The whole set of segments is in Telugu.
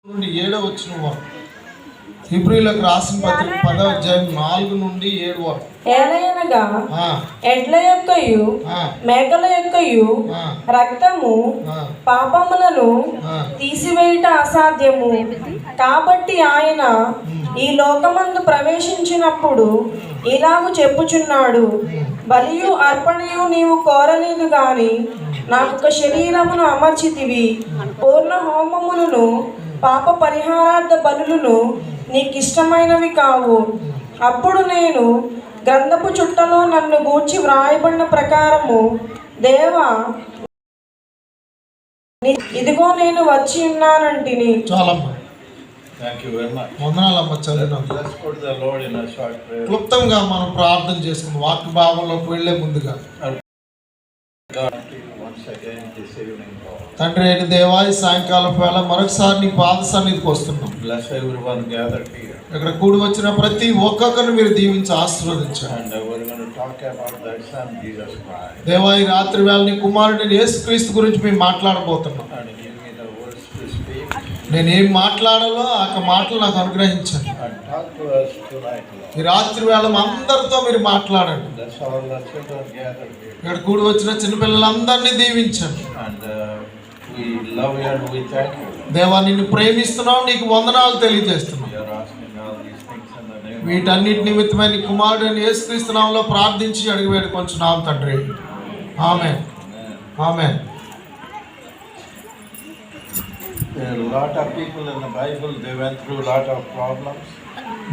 నుండి 7వ వచనం వరకు హెబ్రీయులకు రాసిన పత్రిక 10వ అధ్యాయం 4 నుండి 7 వరకు. ఏలయనగా ఎడ్ల యొక్కయు మేకల యొక్కయు రక్తము పాపములను తీసివేయుట అసాధ్యము. కాబట్టి ఆయన ఈ లోకమందు ప్రవేశించినప్పుడు ఇలాగు చెప్పుచున్నాడు, బలియు అర్పణయు నీవు కోరలేదు గాని నాకొక శరీరమును అమర్చితివి, పూర్ణ హోమములను పాప పరిహారార్థ బలులను నీకిష్టమైనవి కావు. అప్పుడు నేను గ్రంథపు చుట్టలో నన్ను గూర్చి వ్రాయబడిన ప్రకారము, దేవా ఇదిగో నేను వచ్చి ఉన్నానంటిని. క్లుప్తంగా మనం ప్రార్థన చేసుకుని వాక్య భావంలోకి వెళ్లే ముందుగా, తండ్రి అయిన దేవా, ఈ సాయంకాలం వేళ మరొకసారి నీ పాద సన్నిధికి వస్తున్నాం. ఇక్కడ కూడి వచ్చిన ప్రతి ఒక్కొక్కరిని మీరు దీవించి ఆశీర్వదించండి. దేవా, ఈ రాత్రి వేళ నీ కుమారుడిని యేసుక్రీస్తు గురించి మేము మాట్లాడబోతున్నాం. నేనేం మాట్లాడాలో ఆ మాటలు నాకు అనుగ్రహించండి. ఈ రాత్రి వేళ అందరితో మీరు మాట్లాడండి. ఇక్కడ కూడి వచ్చిన చిన్నపిల్లలందరినీ దీవించండి. దేవా, నిన్ను ప్రేమిస్తున్నాం, నీకు వందనాలు తెలియజేస్తున్నాం. వీటన్నిటి నిమిత్తమై నీ కుమారుడిని యేసుక్రీస్తు నామములో ప్రార్థించి అడిగి వేడుకొంచున్నాం తండ్రి. ఆమేన్, ఆమేన్.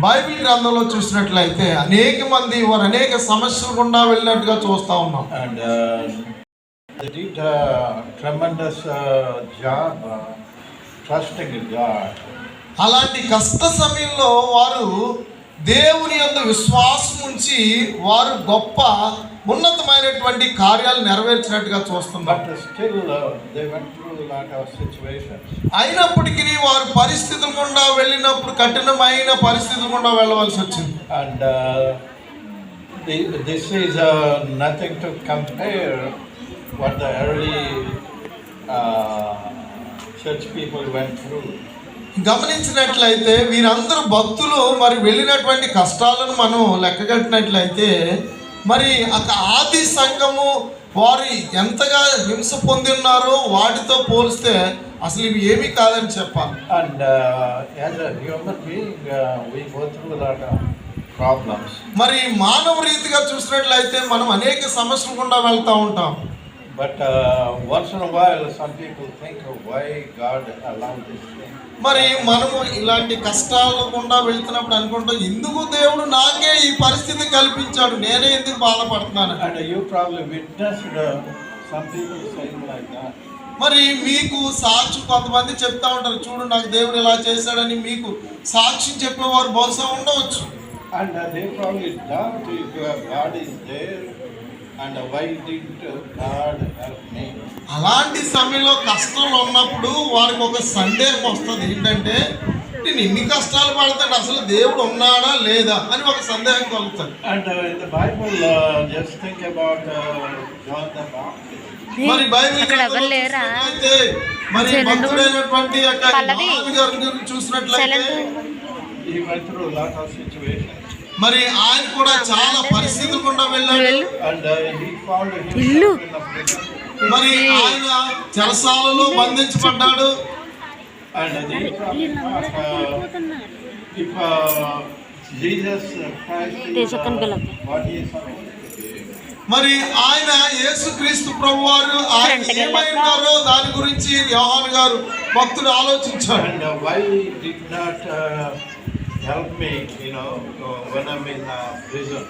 బైబిల్ గ్రంథంలో చూసినట్లయితే అనేక మంది వారు అనేక సమస్యలు గుండా వెళ్ళినట్టుగా చూస్తా ఉన్నాం. They did a tremendous job trusting in God. అలాంటి కష్ట సమయంలో వారు దేవుని యందు విశ్వాసం ఉంచి వారు గొప్ప ఉన్నతమైనటువంటి కార్యాలు నెరవేర్చినట్టుగా చూస్తున్నారు. అయినప్పటికీ వారు పరిస్థితుల గుండా వెళ్ళినప్పుడు కఠినమైన పరిస్థితుల గుండా వెళ్ళవలసి వచ్చింది. And this is nothing to compare what the early church people went through. గమనించినట్లయితే వీరందరూ భక్తులు మరి వెళ్ళినటువంటి కష్టాలను మనం లెక్కగట్టినట్లయితే మరి ఆది సంఘము వారు ఎంతగా హింస పొంది ఉన్నారో వాటితో పోలిస్తే అసలు ఇవి ఏమీ కాదని చెప్పాలి. And as a human being we go through a lot of problems. మరి మానవ రీతిగా చూసినట్లయితే మనం అనేక సమస్యలు గుండా వెళ్తూ ఉంటాం. But once in a while some people think of why God allowed this thing. మరి మనము ఇలాంటి కష్టాలు గుండా వెళ్తున్నప్పుడు అనుకుంటాం, ఎందుకు దేవుడు నాకే ఈ పరిస్థితి కల్పించాడు, నేనే ఎందుకు బాధపడుతున్నాను. And you probably witnessed some people saying like that. మరి మీకు సాక్షి కొంతమంది చెప్తా ఉంటారు, చూడు నాకు దేవుడు ఇలా చేశాడని మీకు సాక్ష్యం చెప్పేవారు బహుశా ఉండవచ్చు. And they probably doubt if God is there and why didn't God help me. అలాంటి సమయంలో కష్టాలు ఉన్నప్పుడు వారికి ఒక సందేహం వస్తుంది, ఏంటంటే నేను ఇన్ని కష్టాలు పడతాడు, అసలు దేవుడు ఉన్నాడా లేదా అని ఒక సందేహం కలుగుతుంది. And in the Bible just think about John the Baptist. మరి బైబిల్ అయితే మరి భక్తుడైనటువంటి యోహాను గారిని చూసినట్లయితే he went through a lot of situations. మరి ఆయన కూడా చాలా పరిస్థితులు గుండా వెళ్ళాడు. And he found himself in a prison. మరి ఆయన చెరసాలలో బంధించబడ్డాడు. And they probably thought if Jesus Christ is what he is supposed to be. మరి ఆయన యేసుక్రీస్తు ప్రభువారు ఆయన ఏమై ఉన్నారో దాని గురించి యోహాను గారు భక్తుడు ఆలోచించాడు. And why did not help me, when I'm in prison.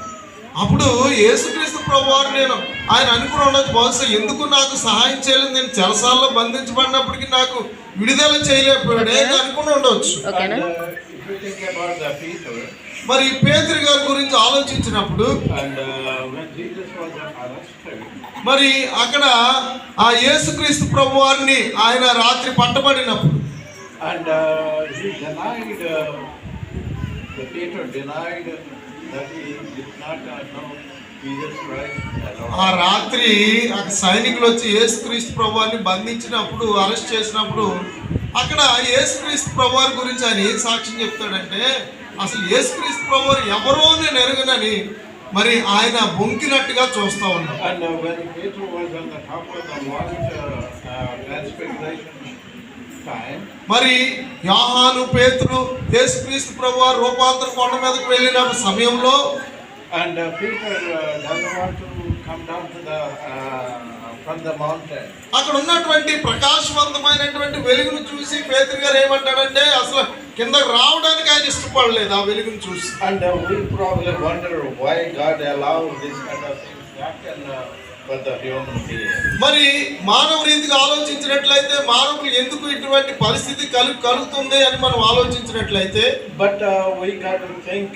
అప్పుడు యేసుక్రీస్తు ప్రభువారు ఆయన అనుకుని ఉండొచ్చు, బహుశా ఎందుకు నాకు సహాయం చేయలేదు, నేను చెరసాలలో బంధించబడినప్పటికీ నాకు విడుదల చేయలేకపోయాడు అనుకుని ఉండవచ్చు. మరి పేతురు గారి గురించి ఆలోచించినప్పుడు మరి అక్కడ ఆ యేసుక్రీస్తు ప్రభువారిని ఆయన రాత్రి పట్టబడినప్పుడు and he denied Peter denied that he did not know Jesus Christ. ఆ రాత్రి సైనికులు వచ్చి యేసుక్రీస్తు ప్రభువారిని బంధించినప్పుడు అరెస్ట్ చేసినప్పుడు అక్కడ యేసుక్రీస్తు ప్రభువారి గురించి ఆయన ఏం సాక్ష్యం చెప్తాడంటే, అసలు యేసుక్రీస్తు ప్రభువారు ఎవరో నేను ఎరుగనని మరి ఆయన బొంకినట్టుగా చూస్తా ఉన్నాం. And when Peter was on the top of the Mount Transfiguration time, మరి యోహాను పేతురు యేసుక్రీస్తు ప్రభువారు రూపాంతర కొండ మీదకు వెళ్ళిన సమయంలో and Peter doesn't want to come down to the from the mountain. అక్కడ ఉన్నటువంటి ప్రకాశవంతమైనటువంటి వెలుగును చూసి పేతురు గారు ఏమంటాడంటే, అసలు కిందకు రావడానికి ఆయన ఇష్టపడలేదు ఆ వెలుగును చూసి. And we probably wonder why God allowed this kind of things to happen for the human being. మరి మానవ రీతిగా ఆలోచించినట్లయితే మానవులు ఎందుకు ఇటువంటి పరిస్థితి కలుగుతుంది అని మనం ఆలోచించినట్లయితే, But we got to think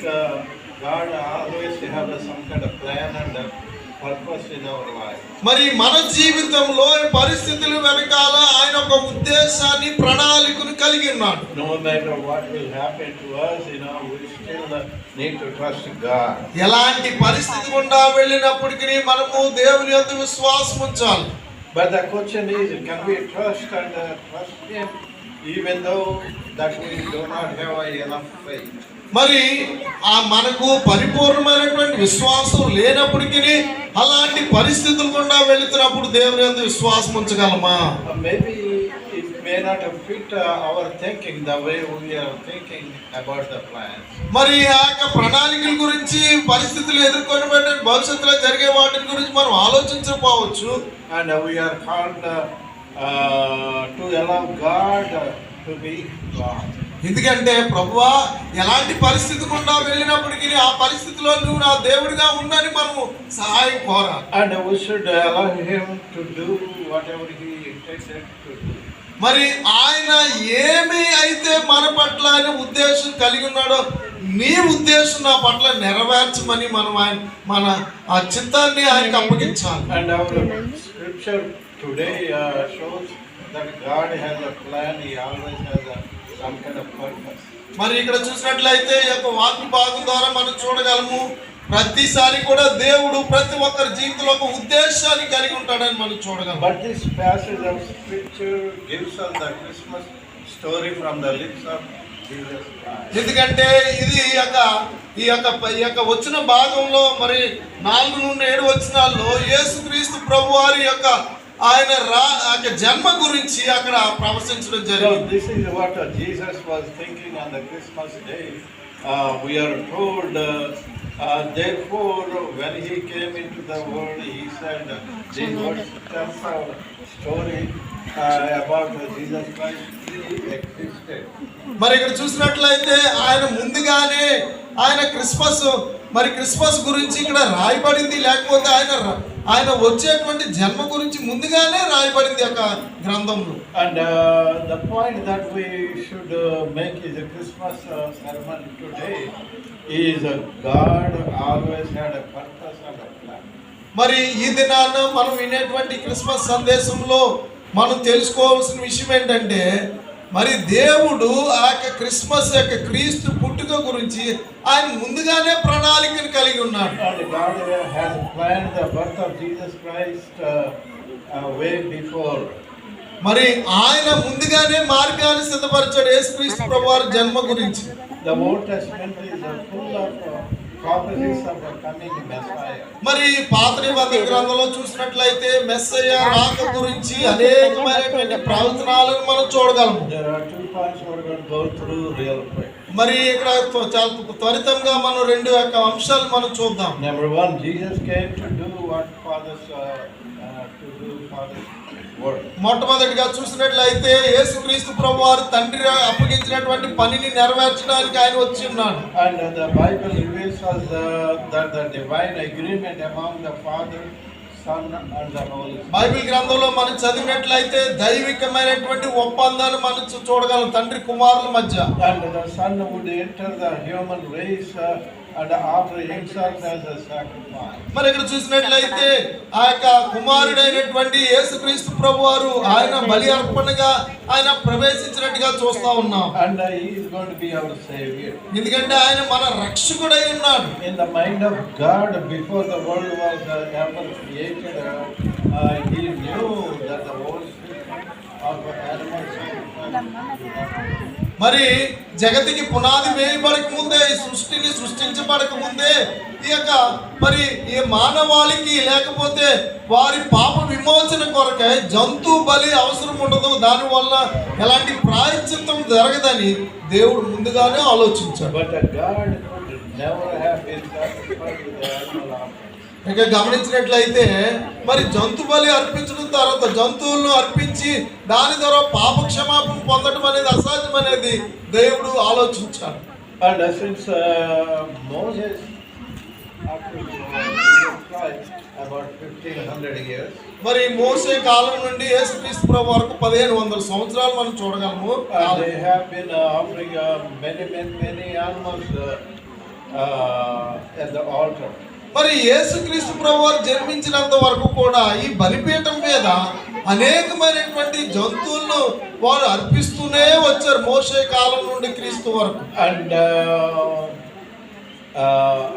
God always have some kind of plan and purpose in our life. మరి మన జీవితంలో పరిస్థితుల వెనకాల ఆయన ఒక ఉద్దేశాన్ని ప్రణాళికను కలిగి ఉన్నాడు. No matter what will happen to us, we still need to trust God. ఎలాంటి పరిస్థితి గుండా వెళ్ళినప్పటికీ మనము దేవుని యందు విశ్వాసం ఉంచాలి. But the question is, can we trust Him even though that we do not have enough faith? మరి మనకు పరిపూర్ణమైనటువంటి విశ్వాసం లేనప్పటికీ అలాంటి పరిస్థితుల గుండా వెళుతున్నప్పుడు దేవుని యందు విశ్వాసం ఉంచగలమా? Maybe it may not fit our thinking the way we are thinking about the plans. మరి ఆ యొక్క ప్రణాళికల గురించి పరిస్థితులు ఎదుర్కొని భవిష్యత్తులో జరిగే వాటి గురించి మనం ఆలోచించకపోవచ్చు. And we are called to allow God to be God. ఎందుకంటే ప్రభువా ఎలాంటి పరిస్థితి గుండా వెళ్ళినప్పటికీ ఆ పరిస్థితిలో నువ్వు నా దేవుడిగా ఉండని మనము సహాయం కోరాలి. And we should allow Him to do whatever He intended to do. మరి ఆయన ఏమి అయితే మన పట్ల ఆయన ఉద్దేశం కలిగి ఉన్నాడో నీ ఉద్దేశం నా పట్ల నెరవేర్చమని మనం మన ఆ చిత్తాన్ని ఆయనకు అప్పగించాలి. And our scripture today shows that God has a plan. He always has some kind of purpose. మరి ఇక్కడ చూసినట్లయితే ఈ యొక్క వాక్య భాగం ద్వారా మనం చూడగలము, ప్రతిసారి కూడా దేవుడు ప్రతి ఒక్కరి జీవితంలో ఒక ఉద్దేశాన్ని కలిగి ఉంటాడని మనం చూడగలం. But this passage of scripture gives us the Christmas story from the lips of Jesus Christ. ఎందుకంటే ఇది ఈ యొక్క వచ్చిన భాగంలో మరి 4 నుండి 7 వచనాల్లో యేసుక్రీస్తు ప్రభువారి యొక్క ఆయన జన్మ గురించి అక్కడ ప్రవచించడం జరిగింది. So this is what Jesus was thinking on the Christmas day. We are told, therefore, when He came into the world, He said, "This was a story about Jesus Christ. He existed." మరి ఇక్కడ చూసినట్లయితే ఆయన ముందుగానే ఆయన క్రిస్మస్ గురించి ఇక్కడ రాయబడింది, లేకపోతే ఆయన వచ్చేటువంటి జన్మ గురించి ముందుగానే రాయబడింది యొక్క గ్రంథంలో. And the point that we should make is a Christmas sermon today is God always had a purpose and a plan. మరి ఈ దినాన మనం వినేటువంటి క్రిస్మస్ సందేశంలో మనం తెలుసుకోవాల్సిన విషయం ఏంటంటే, మరి దేవుడు ఆ యొక్క క్రిస్మస్ యొక్క క్రీస్తు పుట్టుక గురించి ఆయన ముందుగానే ప్రణాళికను కలిగి ఉన్నాడు. And God has planned the birth of Jesus Christ way before. మరి ఆయన ముందుగానే మార్గాన్ని సిద్ధపరిచాడు యేసుక్రీస్తు ప్రభువారి జన్మ గురించి. The Old Testament is full of prophecies of a coming Messiah. మరి పాత నిబంధన గ్రంథంలో చూసినట్లయితే మెస్సయ్య రాక గురించి అనేకమైనటువంటి ప్రవచనాలను మనం చూడగలము. There are 2 points we're going to go through real quick. మరి ఇక్కడ చాలా త్వరితంగా మనం 2 యొక్క అంశాలు మనం చూద్దాం. Number 1, Jesus came to do what fathers work. మొట్టమొదటిగా చూసినట్లయితే యేసుక్రీస్తు ప్రభువారు తండ్రి అప్పగించినటువంటి పనిని నెరవేర్చడానికి ఆయన వచ్చి ఉన్నాడు. And the Bible reveals us that the divine agreement among the Father, Son and the Holy Spirit. Bible గ్రంథంలో మనం చదివినట్లయితే దైవికమైనటువంటి ఒప్పందాన్ని మనం చూడగలం తండ్రి కుమారుల మధ్య. And the Son would enter the human race and offer himself as a sacrifice. మరి ఇక్కడ చూసినట్లయితే ఆ యొక్క కుమారుడైనటువంటి యేసుక్రీస్తు ప్రభువారు ఆయన బలి అర్పణగా ఆయన ప్రవేశించినట్టుగా చూస్తా ఉన్నాం. And he is going to be our savior. ఎందుకంటే ఆయన మన రక్షకుడై ఉన్నాడు. In the mind of God, before the world was ever created, he knew that the whole system of animal sacrifice మరి జగతికి పునాది వేయబడక ముందే, ఈ సృష్టిని సృష్టించబడక ముందే ఈ యొక్క మరి ఈ మానవాళికి లేకపోతే వారి పాప విమోచన కొరకే జంతు బలి అవసరం ఉండదు, దానివల్ల ఎలాంటి ప్రాయశ్చిత్తం జరగదని దేవుడు ముందుగానే ఆలోచించాడు. But God could never have been satisfied with the animal offering. ఇక గమనించినట్లయితే మరి జంతు బలి అర్పించడం తర్వాత జంతువులను అర్పించి దాని ద్వారా పాప క్షమాపణ పొందడం అనేది అసాధ్యం అనేది దేవుడు ఆలోచించాడు. And since Moses, after Jesus Christ, about 1500 years, మరి మోసే కాలం నుండి యేసుక్రీస్తు ప్రభు వరకు 1500 సంవత్సరాలు మనం చూడగలము. they have been offering many animals at the altar. మరి యేసుక్రీస్తు ప్రభు వారు జన్మించినంత వరకు కూడా ఈ బలిపీఠం మీద అనేకమైనటువంటి జంతువులను వారు అర్పిస్తూనే వచ్చారు మోసే కాలం నుండి క్రీస్తు వరకు. And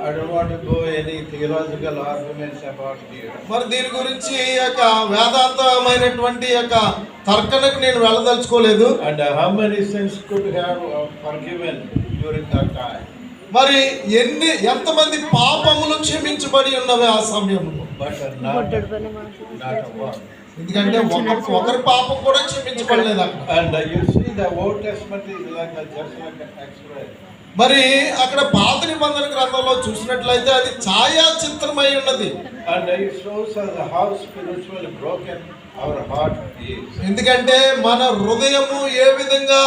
I don't want to go any theological arguments about here. మరి దీని గురించి ఈ యొక్క వేదాంతమైనటువంటి యొక్క తర్కనకు నేను వెళ్ళదలుచుకోలేదు. And how many sins could have forgiven during that time? మరి ఎంతమంది పాపములు క్షమించబడి ఉన్నవి ఆ సమయంలో? But not one. ఎందుకంటే ఒకరి పాపం కూడా క్షమించబడలేదు అక్కడ. And you see the Old Testament is just like an X-ray. మరి అక్కడ పాత నిబంధన గ్రంథంలో చూసినట్లయితే అది ఛాయా చిత్రమై ఉన్నది. And it shows us how spiritually broken our heart is. ఎందుకంటే మన హృదయము ఏ విధంగా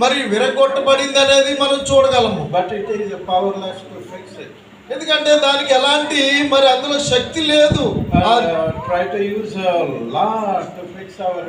మరి విరగొట్టబడింది అనేది మనం చూడగలము. But it is powerless to fix it. ఎందుకంటే దానికి ఎలాంటి మరి అందులో శక్తి లేదు. And try to use a law to fix our